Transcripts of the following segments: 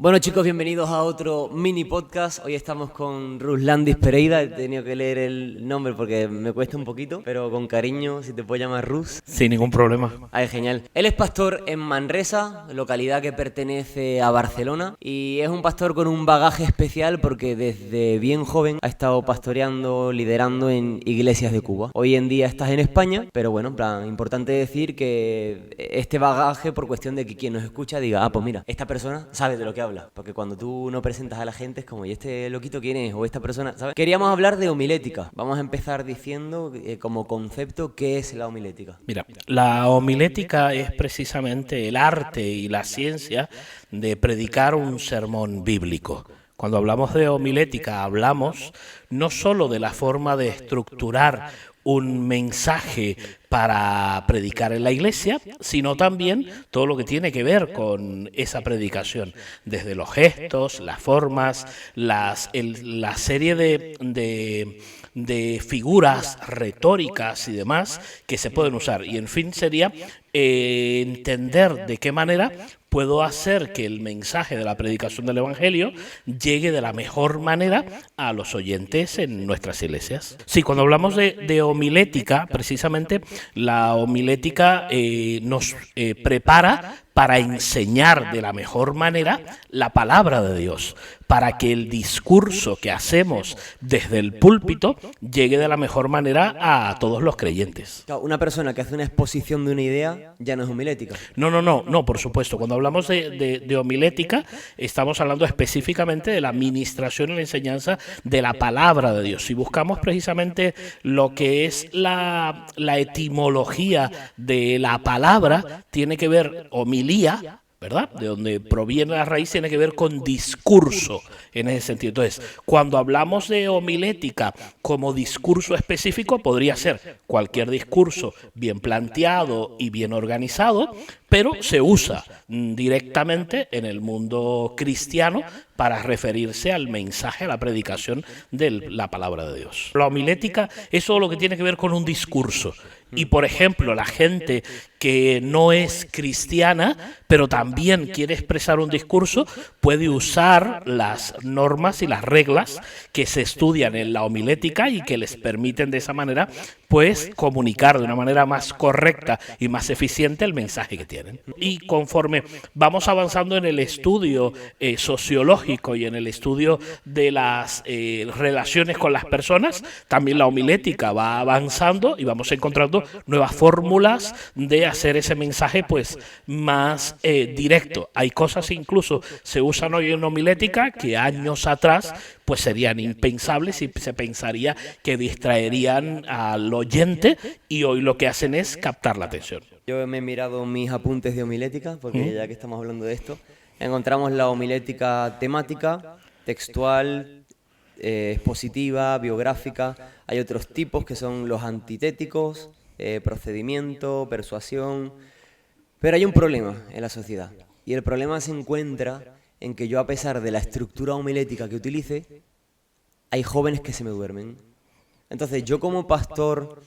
Bueno chicos, bienvenidos a otro mini podcast. Hoy estamos con Ruslandis Pereira. He tenido que leer el nombre porque me cuesta un poquito, pero con cariño, si te puedo llamar Rus. Sin ningún problema. Ay, genial. Él es pastor en Manresa, localidad que pertenece a Barcelona, y es un pastor con un bagaje especial porque desde bien joven ha estado pastoreando, liderando en iglesias de Cuba. Hoy en día estás en España, pero bueno, en plan, importante decir que este bagaje, por cuestión de que quien nos escucha diga, pues mira, esta persona sabe de lo que habla. Porque cuando tú no presentas a la gente es como, ¿y este loquito quién es? O esta persona, ¿sabes? Queríamos hablar de homilética. Vamos a empezar diciendo como concepto qué es la homilética. Mira, la homilética es precisamente el arte y la ciencia de predicar un sermón bíblico. Cuando hablamos de homilética, hablamos no solo de la forma de estructurar un mensaje para predicar en la iglesia, sino también todo lo que tiene que ver con esa predicación, desde los gestos, las formas, la serie de figuras retóricas y demás que se pueden usar. Y en fin sería entender de qué manera puedo hacer que el mensaje de la predicación del Evangelio llegue de la mejor manera a los oyentes en nuestras iglesias. Sí, cuando hablamos de homilética, precisamente la homilética nos prepara para enseñar de la mejor manera la palabra de Dios, para que el discurso que hacemos desde el púlpito llegue de la mejor manera a todos los creyentes. Una persona que hace una exposición de una idea ya no es homilética. No, por supuesto. Cuando hablamos de homilética, estamos hablando específicamente de la administración y la enseñanza de la palabra de Dios. Si buscamos precisamente lo que es la etimología de la palabra, tiene que ver homilía, ¿verdad? De donde proviene la raíz, tiene que ver con discurso en ese sentido. Entonces, cuando hablamos de homilética como discurso específico, podría ser cualquier discurso bien planteado y bien organizado, pero se usa directamente en el mundo cristiano para referirse al mensaje, a la predicación de la palabra de Dios. La homilética es todo lo que tiene que ver con un discurso. Y, por ejemplo, la gente que no es cristiana, pero también quiere expresar un discurso, puede usar las normas y las reglas que se estudian en la homilética y que les permiten de esa manera, pues, comunicar de una manera más correcta y más eficiente el mensaje que tienen. Y conforme vamos avanzando en el estudio sociológico y en el estudio de las relaciones con las personas, también la homilética va avanzando y vamos encontrando nuevas fórmulas de hacer ese mensaje pues más directo. Hay cosas incluso se usan hoy en homilética que años atrás pues serían impensables y se pensaría que distraerían al oyente, y hoy lo que hacen es captar la atención. Yo me he mirado mis apuntes de homilética porque ya que estamos hablando de esto, encontramos la homilética temática, textual, expositiva, biográfica. Hay otros tipos que son los antitéticos, procedimiento, persuasión. Pero hay un problema en la sociedad, y el problema se encuentra en que yo, a pesar de la estructura homilética que utilice, hay jóvenes que se me duermen. Entonces, yo como pastor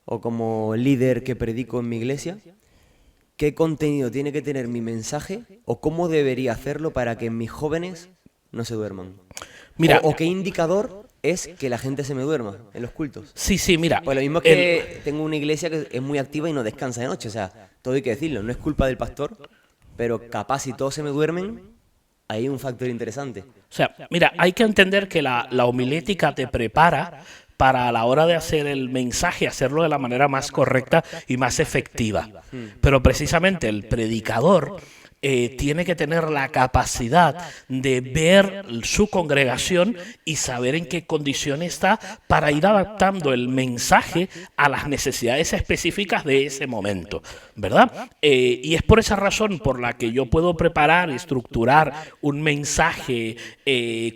o como líder que predico en mi iglesia, ¿qué contenido tiene que tener mi mensaje o cómo debería hacerlo para que mis jóvenes no se duerman? Mira, ¿O qué indicador es que la gente se me duerma en los cultos? Sí, mira. Pues lo mismo es que tengo una iglesia que es muy activa y no descansa de noche. O sea, todo hay que decirlo, no es culpa del pastor, pero capaz si todos se me duermen, hay un factor interesante. O sea, mira, hay que entender que la homilética te prepara para a la hora de hacer el mensaje, hacerlo de la manera más correcta y más efectiva. Pero precisamente el predicador tiene que tener la capacidad de ver su congregación y saber en qué condición está para ir adaptando el mensaje a las necesidades específicas de ese momento, ¿verdad? Y es por esa razón por la que yo puedo preparar, estructurar un mensaje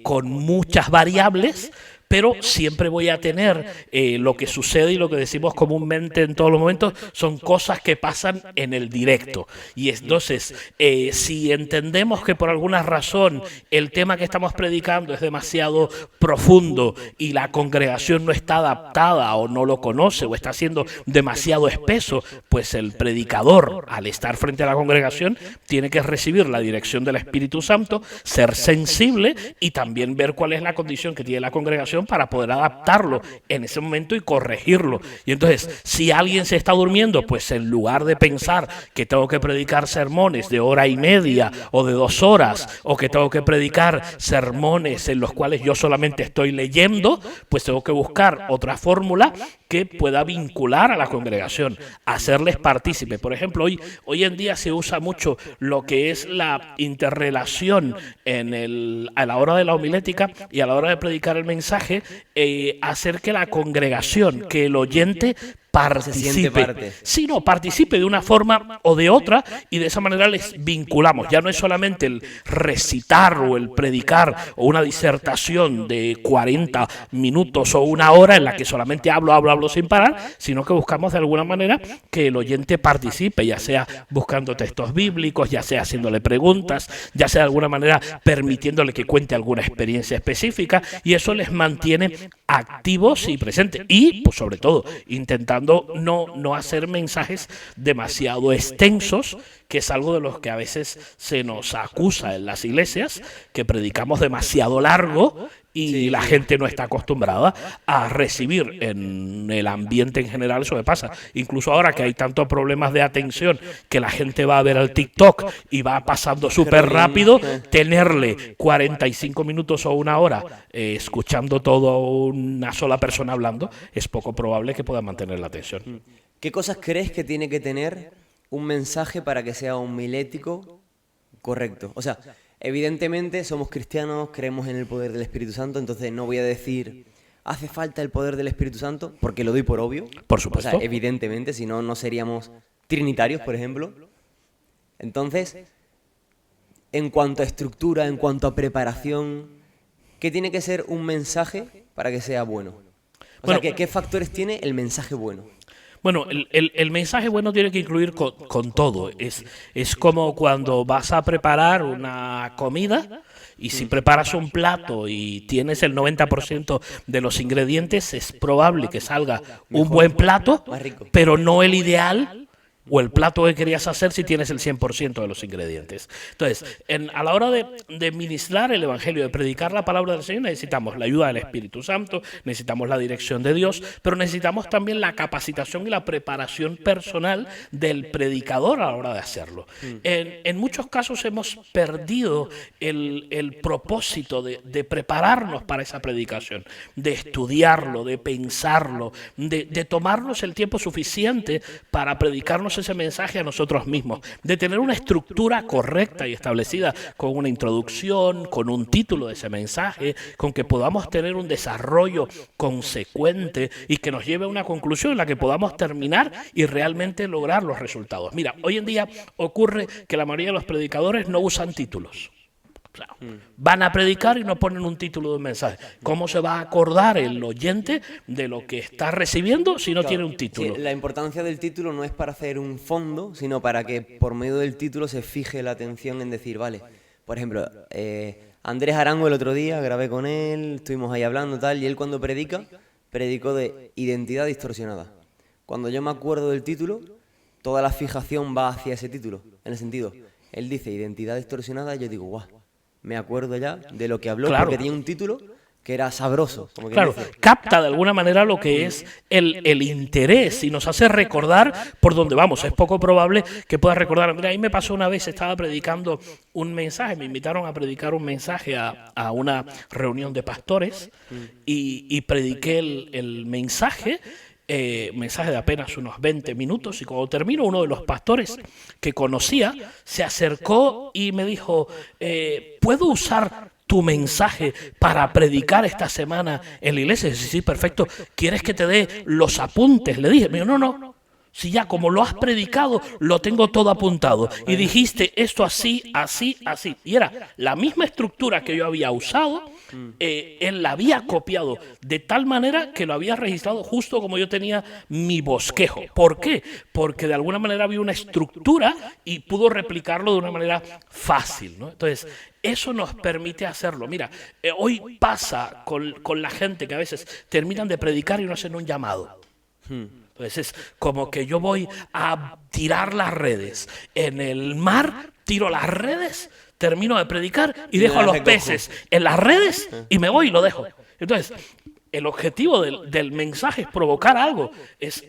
con muchas variables, pero siempre voy a tener lo que sucede y lo que decimos comúnmente en todos los momentos, son cosas que pasan en el directo. Y entonces, si entendemos que por alguna razón el tema que estamos predicando es demasiado profundo y la congregación no está adaptada o no lo conoce o está siendo demasiado espeso, pues el predicador, al estar frente a la congregación, tiene que recibir la dirección del Espíritu Santo, ser sensible y también ver cuál es la condición que tiene la congregación para poder adaptarlo en ese momento y corregirlo. Y entonces, si alguien se está durmiendo, pues en lugar de pensar que tengo que predicar sermones de 1:30 o de 2 horas, o que tengo que predicar sermones en los cuales yo solamente estoy leyendo, pues tengo que buscar otra fórmula que pueda vincular a la congregación, hacerles partícipe. Por ejemplo, hoy en día se usa mucho lo que es la interrelación a la hora de la homilética y a la hora de predicar el mensaje, hacer que la congregación, que el oyente participe. Sí, no, participe de una forma o de otra, y de esa manera les vinculamos. Ya no es solamente el recitar o el predicar o una disertación de 40 minutos o 1 hora en la que solamente hablo sin parar, sino que buscamos de alguna manera que el oyente participe, ya sea buscando textos bíblicos, ya sea haciéndole preguntas, ya sea de alguna manera permitiéndole que cuente alguna experiencia específica, y eso les mantiene activos y presentes. Y, pues, sobre todo, intentando no hacer mensajes demasiado extensos, que es algo de los que a veces se nos acusa en las iglesias, que predicamos demasiado largo y la gente no está acostumbrada a recibir. En el ambiente en general eso me pasa. Incluso ahora que hay tantos problemas de atención, que la gente va a ver el TikTok y va pasando súper rápido, tenerle 45 minutos o 1 hora escuchando todo una sola persona hablando, es poco probable que pueda mantener la atención. ¿Qué cosas crees que tiene que tener un mensaje para que sea homilético correcto? O sea, evidentemente somos cristianos, creemos en el poder del Espíritu Santo, entonces no voy a decir hace falta el poder del Espíritu Santo, porque lo doy por obvio. Por supuesto. O sea, evidentemente, si no, no seríamos trinitarios, por ejemplo. Entonces, en cuanto a estructura, en cuanto a preparación, ¿qué tiene que ser un mensaje para que sea bueno? O sea, ¿qué factores tiene el mensaje bueno? Bueno, el mensaje bueno tiene que incluir con todo. Es como cuando vas a preparar una comida, y si preparas un plato y tienes el 90% de los ingredientes, es probable que salga un buen plato, pero no el ideal o el plato que querías hacer si tienes el 100% de los ingredientes. Entonces, a la hora de ministrar el Evangelio, de predicar la palabra del Señor, necesitamos la ayuda del Espíritu Santo, necesitamos la dirección de Dios, pero necesitamos también la capacitación y la preparación personal del predicador a la hora de hacerlo. En muchos casos hemos perdido el propósito de prepararnos para esa predicación, de estudiarlo, de pensarlo, de tomarnos el tiempo suficiente para predicarnos ese mensaje a nosotros mismos, de tener una estructura correcta y establecida, con una introducción, con un título de ese mensaje, con que podamos tener un desarrollo consecuente y que nos lleve a una conclusión en la que podamos terminar y realmente lograr los resultados. Mira, hoy en día ocurre que la mayoría de los predicadores no usan títulos. O sea, van a predicar y no ponen un título de un mensaje. ¿Cómo se va a acordar el oyente de lo que está recibiendo si no tiene un título? Sí, la importancia del título no es para hacer un fondo, sino para que por medio del título se fije la atención en decir, vale, por ejemplo, Andrés Arango el otro día, grabé con él, estuvimos ahí hablando tal, y él cuando predicó de identidad distorsionada. Cuando yo me acuerdo del título, toda la fijación va hacia ese título, en el sentido, él dice identidad distorsionada, y yo digo, guau. Me acuerdo ya de lo que habló, claro, porque tenía un título que era sabroso. Como claro, capta de alguna manera lo que es el interés y nos hace recordar por dónde vamos. Es poco probable que puedas recordar. Mira, ahí me pasó una vez, estaba predicando un mensaje, me invitaron a predicar un mensaje a una reunión de pastores y prediqué el mensaje. Mensaje de apenas unos 20 minutos, y cuando terminó, uno de los pastores que conocía se acercó y me dijo, ¿puedo usar tu mensaje para predicar esta semana en la iglesia? Y dije, sí, perfecto, ¿quieres que te dé los apuntes? Le dije, no, Si ya como lo has predicado, lo tengo todo apuntado. Y dijiste esto así, así, así. Y era la misma estructura que yo había usado, él la había copiado de tal manera que lo había registrado justo como yo tenía mi bosquejo. ¿Por qué? Porque de alguna manera había una estructura y pudo replicarlo de una manera fácil, ¿no? Entonces, eso nos permite hacerlo. Mira, hoy pasa con la gente que a veces terminan de predicar y no hacen un llamado. Entonces es como que yo voy a tirar las redes en el mar, tiro las redes, termino de predicar y dejo a los peces en las redes y me voy y lo dejo. Entonces, el objetivo del mensaje es provocar algo, es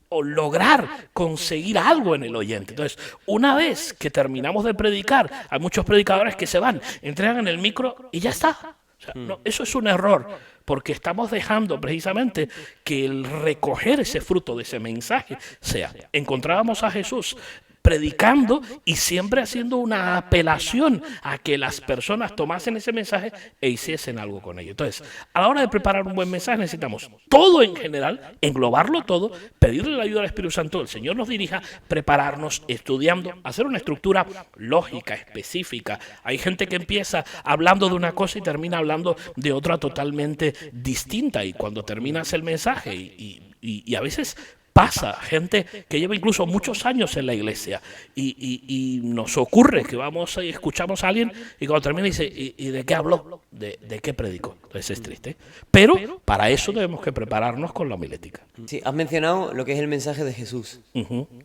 o lograr conseguir algo en el oyente. Entonces, una vez que terminamos de predicar, hay muchos predicadores que se van, entregan el micro y ya está. O sea, no, eso es un error, porque estamos dejando precisamente que el recoger ese fruto de ese mensaje sea. Encontrábamos a Jesús predicando y siempre haciendo una apelación a que las personas tomasen ese mensaje e hiciesen algo con ello. Entonces, a la hora de preparar un buen mensaje necesitamos todo en general, englobarlo todo, pedirle la ayuda al Espíritu Santo, el Señor nos dirija, prepararnos, estudiando, hacer una estructura lógica, específica. Hay gente que empieza hablando de una cosa y termina hablando de otra totalmente distinta, y cuando terminas el mensaje y a veces pasa, gente que lleva incluso muchos años en la iglesia y nos ocurre que vamos y escuchamos a alguien y cuando termina dice, ¿y de qué habló? ¿De qué predicó? Entonces es triste. Pero para eso debemos que prepararnos con la homilética. Sí, has mencionado lo que es el mensaje de Jesús.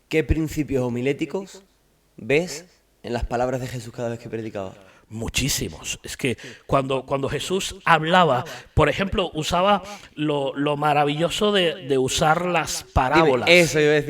¿Qué principios homiléticos ves en las palabras de Jesús cada vez que predicaba? Muchísimos. Es que cuando Jesús hablaba, por ejemplo, usaba lo maravilloso de usar las parábolas. Dime, eso iba a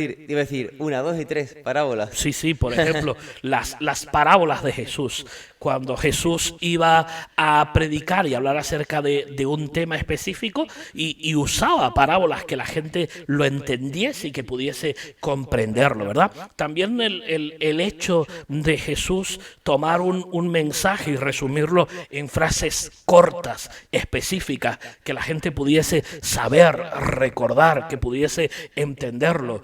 decir 1, 2 y 3 parábolas. Sí, por ejemplo, las parábolas de Jesús. Cuando Jesús iba a predicar y hablar acerca de un tema específico y usaba parábolas que la gente lo entendiese y que pudiese comprenderlo, ¿verdad? También el hecho de Jesús tomar un mensaje y resumirlo en frases cortas, específicas, que la gente pudiese saber, recordar, que pudiese entenderlo.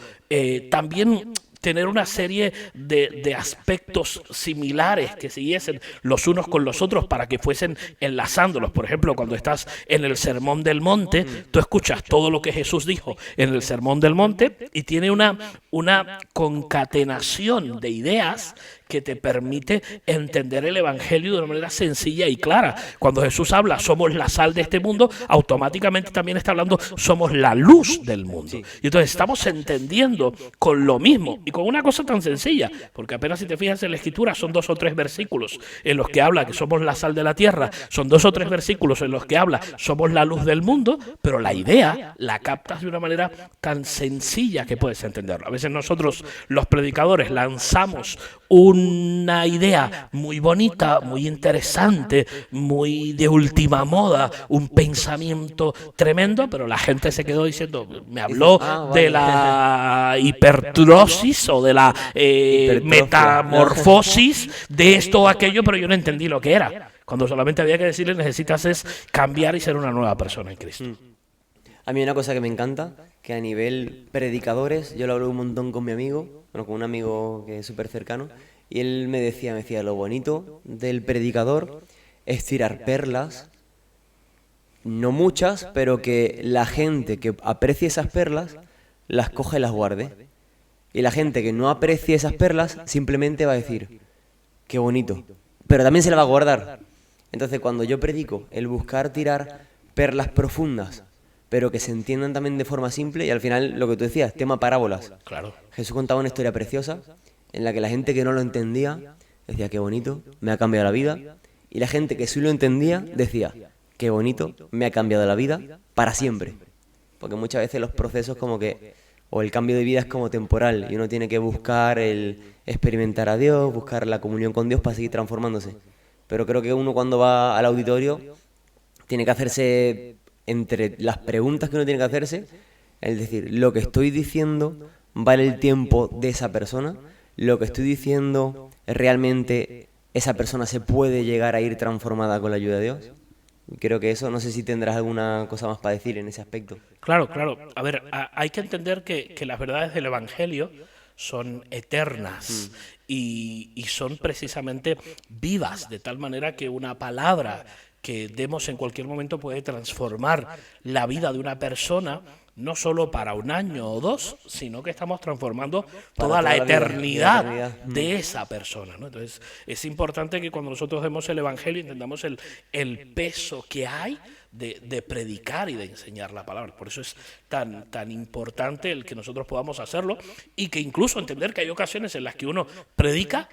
También tener una serie de aspectos similares que siguiesen los unos con los otros para que fuesen enlazándolos. Por ejemplo, cuando estás en el Sermón del Monte, tú escuchas todo lo que Jesús dijo en el Sermón del Monte y tiene una concatenación de ideas que te permite entender el Evangelio de una manera sencilla y clara. Cuando Jesús habla, somos la sal de este mundo, automáticamente también está hablando, somos la luz del mundo. Y entonces estamos entendiendo con lo mismo y con una cosa tan sencilla, porque apenas si te fijas en la Escritura son 2 o 3 versículos en los que habla que somos la sal de la tierra, son 2 o 3 versículos en los que habla somos la luz del mundo, pero la idea la captas de una manera tan sencilla que puedes entenderlo. A veces nosotros, los predicadores, lanzamos una idea muy bonita, muy interesante, muy de última moda, un pensamiento tremendo, pero la gente se quedó diciendo, me habló de la hipertrosis o de la metamorfosis de esto o aquello, pero yo no entendí lo que era. Cuando solamente había que decirle, necesitas es cambiar y ser una nueva persona en Cristo. A mí una cosa que me encanta, que a nivel predicadores, yo lo hablo un montón con mi amigo, bueno, con un amigo que es súper cercano, y él me decía, lo bonito del predicador es tirar perlas, no muchas, pero que la gente que aprecie esas perlas, las coja y las guarde. Y la gente que no aprecie esas perlas, simplemente va a decir, qué bonito, pero también se la va a guardar. Entonces, cuando yo predico, el buscar tirar perlas profundas, pero que se entiendan también de forma simple, y al final, lo que tú decías, tema parábolas. Claro. Jesús contaba una historia preciosa, en la que la gente que no lo entendía, decía, qué bonito, me ha cambiado la vida, y la gente que sí lo entendía, decía, qué bonito, me ha cambiado la vida para siempre. Porque muchas veces los procesos como que, o el cambio de vida es como temporal, y uno tiene que buscar el experimentar a Dios, buscar la comunión con Dios para seguir transformándose. Pero creo que uno cuando va al auditorio tiene que hacerse, entre las preguntas que uno tiene que hacerse, es decir, lo que estoy diciendo vale el tiempo de esa persona, lo que estoy diciendo realmente esa persona se puede llegar a ir transformada con la ayuda de Dios. Y creo que eso, no sé si tendrás alguna cosa más para decir en ese aspecto. Claro, claro. A ver, hay que entender que las verdades del Evangelio son eternas y son precisamente vivas, de tal manera que una palabra que demos en cualquier momento puede transformar la vida de una persona, no solo para un año o dos, sino que estamos transformando Para toda la toda la vida, eternidad la eternidad. de esa persona, ¿no? Entonces, es importante que cuando nosotros vemos el Evangelio entendamos el peso que hay de predicar y de enseñar la palabra. Por eso es tan importante el que nosotros podamos hacerlo y que incluso entender que hay ocasiones en las que uno predica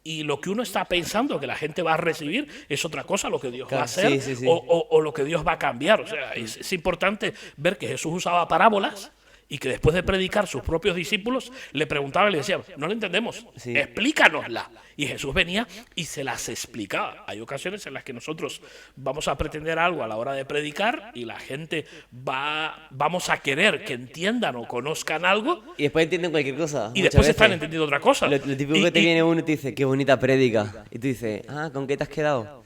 y lo que uno está pensando que la gente va a recibir es otra cosa, lo que Dios va a Claro, hacer sí, sí, sí. o lo que Dios va a cambiar. O sea, es importante ver que Jesús usaba parábolas y que después de predicar sus propios discípulos le preguntaban y le decían, no lo entendemos, Sí. explícanosla. Y Jesús venía y se las explicaba. Hay ocasiones en las que nosotros vamos a pretender algo a la hora de predicar y la gente vamos a querer que entiendan o conozcan algo Y después entienden cualquier cosa. y muchas después están veces. entendiendo otra cosa. Lo típico que te viene uno y te dice, qué bonita prédica. Y tú dices, ¿con qué te has quedado?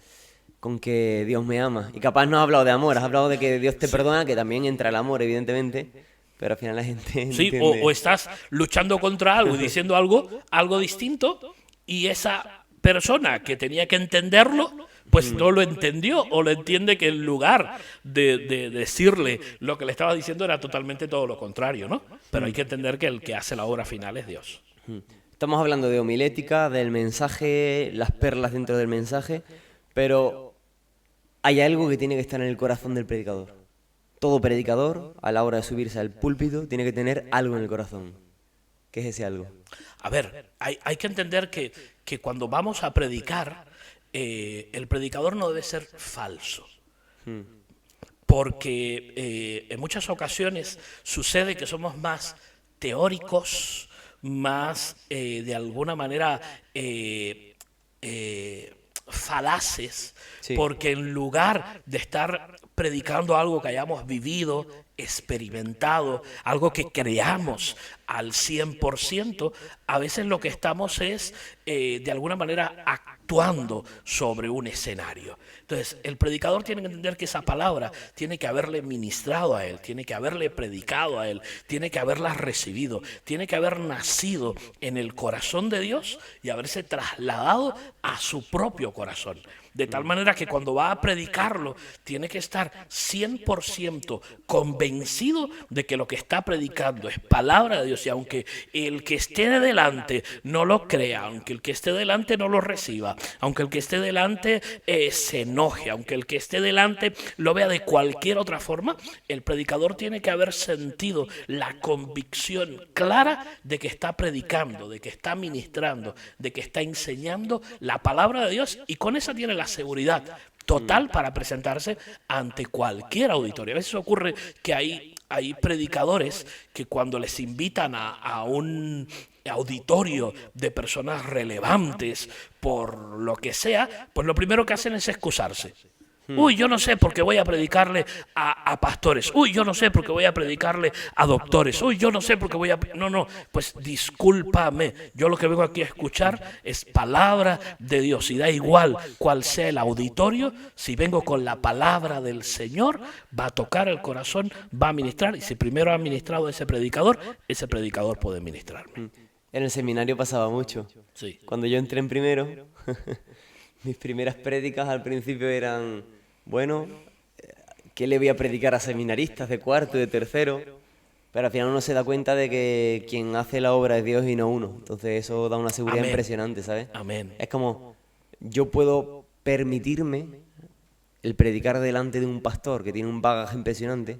Con que Dios me ama. Y capaz no has hablado de amor, has hablado de que Dios te perdona, que también entra el amor, evidentemente. Pero al final la gente no Sí, entiende. o estás luchando contra algo y diciendo algo distinto y esa persona que tenía que entenderlo, pues no lo entendió o lo entiende que en lugar de decirle lo que le estaba diciendo era totalmente todo lo contrario, ¿no? Pero hay que entender que el que hace la obra final es Dios. Estamos hablando de homilética, del mensaje, las perlas dentro del mensaje, pero hay algo que tiene que estar en el corazón del predicador. Todo predicador, a la hora de subirse al púlpito, tiene que tener algo en el corazón. ¿Qué es ese algo? A ver, hay que entender que cuando vamos a predicar, el predicador no debe ser falso. Porque en muchas ocasiones sucede que somos más teóricos, más de alguna manera falaces, Sí. porque en lugar de estar predicando algo que hayamos vivido, experimentado, algo que creamos al 100%, a veces lo que estamos es de alguna manera actuando sobre un escenario. Entonces, el predicador tiene que entender que esa palabra tiene que haberle ministrado a él, tiene que haberle predicado a él, tiene que haberla recibido, tiene que haber nacido en el corazón de Dios y haberse trasladado a su propio corazón. De tal manera que cuando va a predicarlo, tiene que estar 100% convencido de que lo que está predicando es palabra de Dios. Y aunque el que esté de delante no lo crea, aunque el que esté delante no lo reciba, aunque el que esté delante se enoje, aunque el que esté delante lo vea de cualquier otra forma, el predicador tiene que haber sentido la convicción clara de que está predicando, de que está ministrando, de que está enseñando la palabra de Dios, y con esa tiene la seguridad total para presentarse ante cualquier auditorio. A veces ocurre que hay predicadores que cuando les invitan a un auditorio de personas relevantes por lo que sea, pues lo primero que hacen es excusarse. Uy, yo no sé por qué voy a predicarle a pastores. Uy, yo no sé por qué voy a predicarle a doctores. Uy, yo no sé por qué voy a... No, pues discúlpame. Yo lo que vengo aquí a escuchar es palabra de Dios. Y da igual cuál sea el auditorio, si vengo con la palabra del Señor, va a tocar el corazón, va a ministrar. Y si primero ha ministrado ese predicador puede ministrarme. En el seminario pasaba mucho. Sí. Cuando yo entré en primero, mis primeras prédicas al principio eran, bueno, ¿qué le voy a predicar a seminaristas de cuarto y de tercero? Pero al final uno se da cuenta de que quien hace la obra es Dios y no uno. Entonces eso da una seguridad Amén. impresionante, ¿sabes? Amén. Es como, yo puedo permitirme el predicar delante de un pastor que tiene un bagaje impresionante,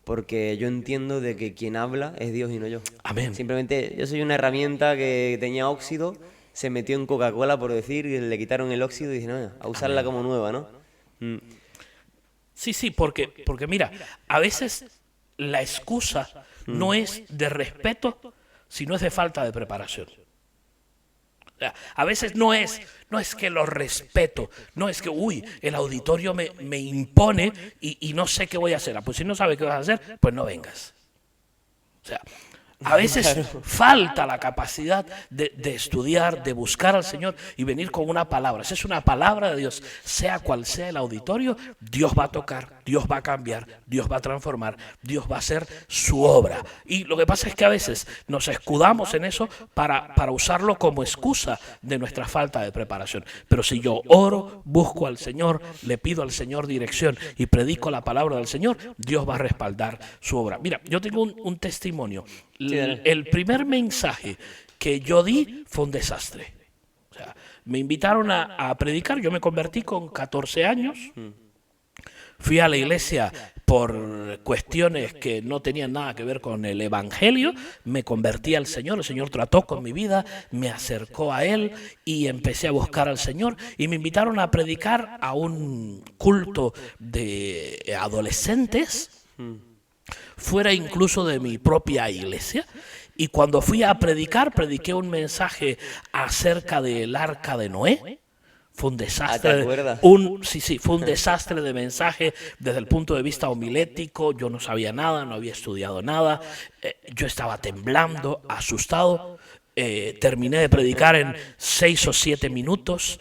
porque yo entiendo de que quien habla es Dios y no yo. Amén. Simplemente yo soy una herramienta que tenía óxido, se metió en Coca-Cola, por decir, y le quitaron el óxido y dije, no, a usarla como nueva, ¿no? Sí, porque mira, a veces la excusa no es de respeto, sino es de falta de preparación. O sea, a veces no es que lo respeto, no es que, el auditorio me impone y no sé qué voy a hacer. Pues si no sabes qué vas a hacer, pues no vengas. O sea, A veces falta la capacidad de estudiar, de buscar al Señor y venir con una palabra. Esa es una palabra de Dios. Sea cual sea el auditorio, Dios va a tocar, Dios va a cambiar, Dios va a transformar, Dios va a hacer su obra. Y lo que pasa es que a veces nos escudamos en eso para usarlo como excusa de nuestra falta de preparación. Pero si yo oro, busco al Señor, le pido al Señor dirección y predico la palabra del Señor, Dios va a respaldar su obra. Mira, yo tengo un testimonio. El primer mensaje que yo di fue un desastre. O sea, me invitaron a predicar, yo me convertí con 14 años, fui a la iglesia por cuestiones que no tenían nada que ver con el evangelio, me convertí al Señor, el Señor trató con mi vida, me acercó a Él y empecé a buscar al Señor y me invitaron a predicar a un culto de adolescentes, fuera incluso de mi propia iglesia, y cuando fui a predicar, prediqué un mensaje acerca del arca de Noé. Fue un desastre, ¿te acuerdas? Fue un desastre de mensaje desde el punto de vista homilético. Yo no sabía nada, no había estudiado nada, yo estaba temblando, asustado. Terminé de predicar en 6 o 7 minutos.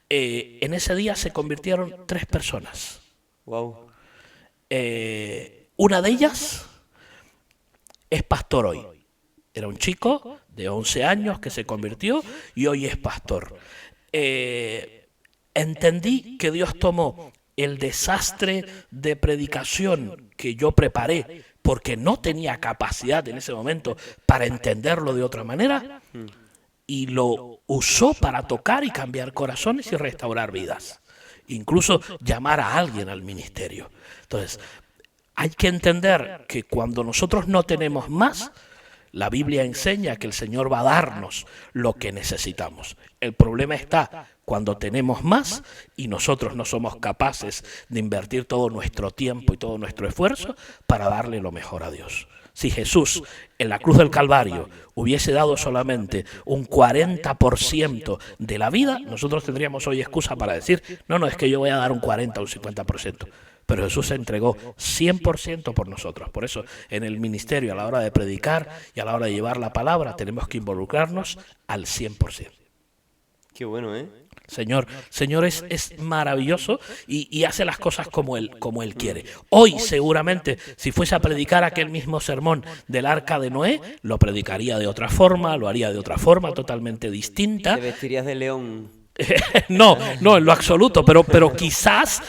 En ese día se convirtieron 3 personas. Wow. Una de ellas es pastor hoy. Era un chico de 11 años que se convirtió y hoy es pastor. Entendí que Dios tomó el desastre de predicación que yo preparé porque no tenía capacidad en ese momento para entenderlo de otra manera y lo usó para tocar y cambiar corazones y restaurar vidas. Incluso llamar a alguien al ministerio. Entonces, hay que entender que cuando nosotros no tenemos más, la Biblia enseña que el Señor va a darnos lo que necesitamos. El problema está cuando tenemos más y nosotros no somos capaces de invertir todo nuestro tiempo y todo nuestro esfuerzo para darle lo mejor a Dios. Si Jesús en la cruz del Calvario hubiese dado solamente un 40% de la vida, nosotros tendríamos hoy excusa para decir, no, es que yo voy a dar un 40 o un 50%. Pero Jesús se entregó 100% por nosotros. Por eso, en el ministerio, a la hora de predicar y a la hora de llevar la palabra, tenemos que involucrarnos al 100%. Qué bueno, ¿eh? Señor es maravilloso y hace las cosas como él quiere. Hoy, seguramente, si fuese a predicar aquel mismo sermón del arca de Noé, lo predicaría de otra forma, lo haría de otra forma totalmente distinta. Te vestirías de león. No, en lo absoluto, pero quizás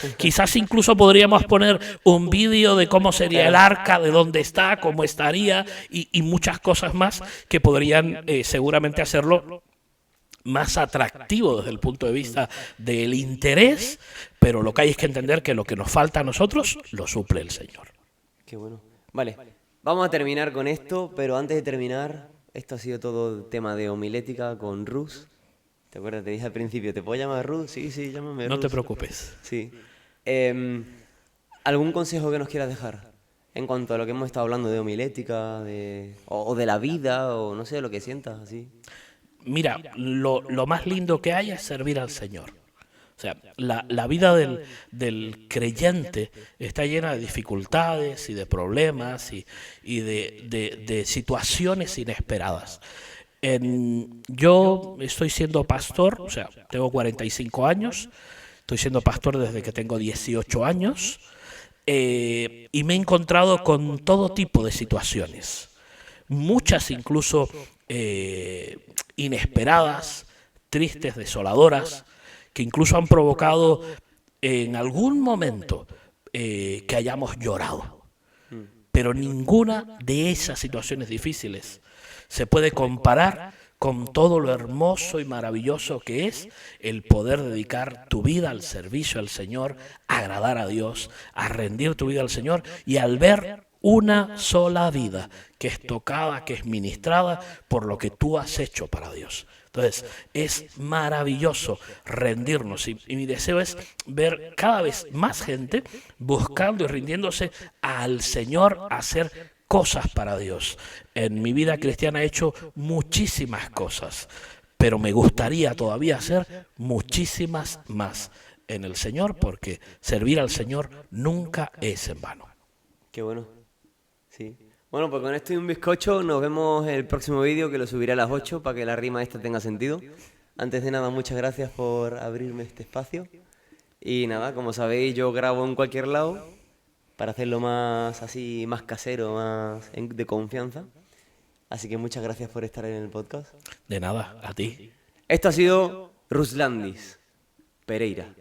incluso podríamos poner un vídeo de cómo sería el arca, de dónde está, cómo estaría y muchas cosas más que podrían seguramente hacerlo más atractivo desde el punto de vista del interés, pero lo que hay es que entender que lo que nos falta a nosotros lo suple el Señor. Qué bueno. Vale, vamos a terminar con esto, pero antes de terminar, esto ha sido todo tema de homilética con Rus. ¿Te acuerdas? Te dije al principio, ¿te puedo llamar Ruth? Sí, llámame Ruth. No te preocupes. Sí. ¿Algún consejo que nos quieras dejar en cuanto a lo que hemos estado hablando de homilética, o de la vida, o no sé, lo que sientas así? Mira, lo más lindo que hay es servir al Señor. O sea, la vida del creyente está llena de dificultades y de problemas y de situaciones inesperadas. Yo estoy siendo pastor, o sea, tengo 45 años, estoy siendo pastor desde que tengo 18 años y me he encontrado con todo tipo de situaciones, muchas incluso inesperadas, tristes, desoladoras, que incluso han provocado en algún momento que hayamos llorado. Pero ninguna de esas situaciones difíciles se puede comparar con todo lo hermoso y maravilloso que es el poder dedicar tu vida al servicio al Señor, a agradar a Dios, a rendir tu vida al Señor y al ver una sola vida que es tocada, que es ministrada por lo que tú has hecho para Dios. Entonces, es maravilloso rendirnos y mi deseo es ver cada vez más gente buscando y rindiéndose al Señor a hacer cosas para Dios. En mi vida cristiana he hecho muchísimas cosas, pero me gustaría todavía hacer muchísimas más en el Señor, porque servir al Señor nunca es en vano. Qué bueno. Sí. Bueno, pues con esto y un bizcocho nos vemos en el próximo vídeo, que lo subiré a las 8 para que la rima esta tenga sentido. Antes de nada, muchas gracias por abrirme este espacio. Y nada, como sabéis, yo grabo en cualquier lado para hacerlo más así, más casero, de confianza. Así que muchas gracias por estar en el podcast. De nada, a ti. Esto ha sido Ruslandis Pereira.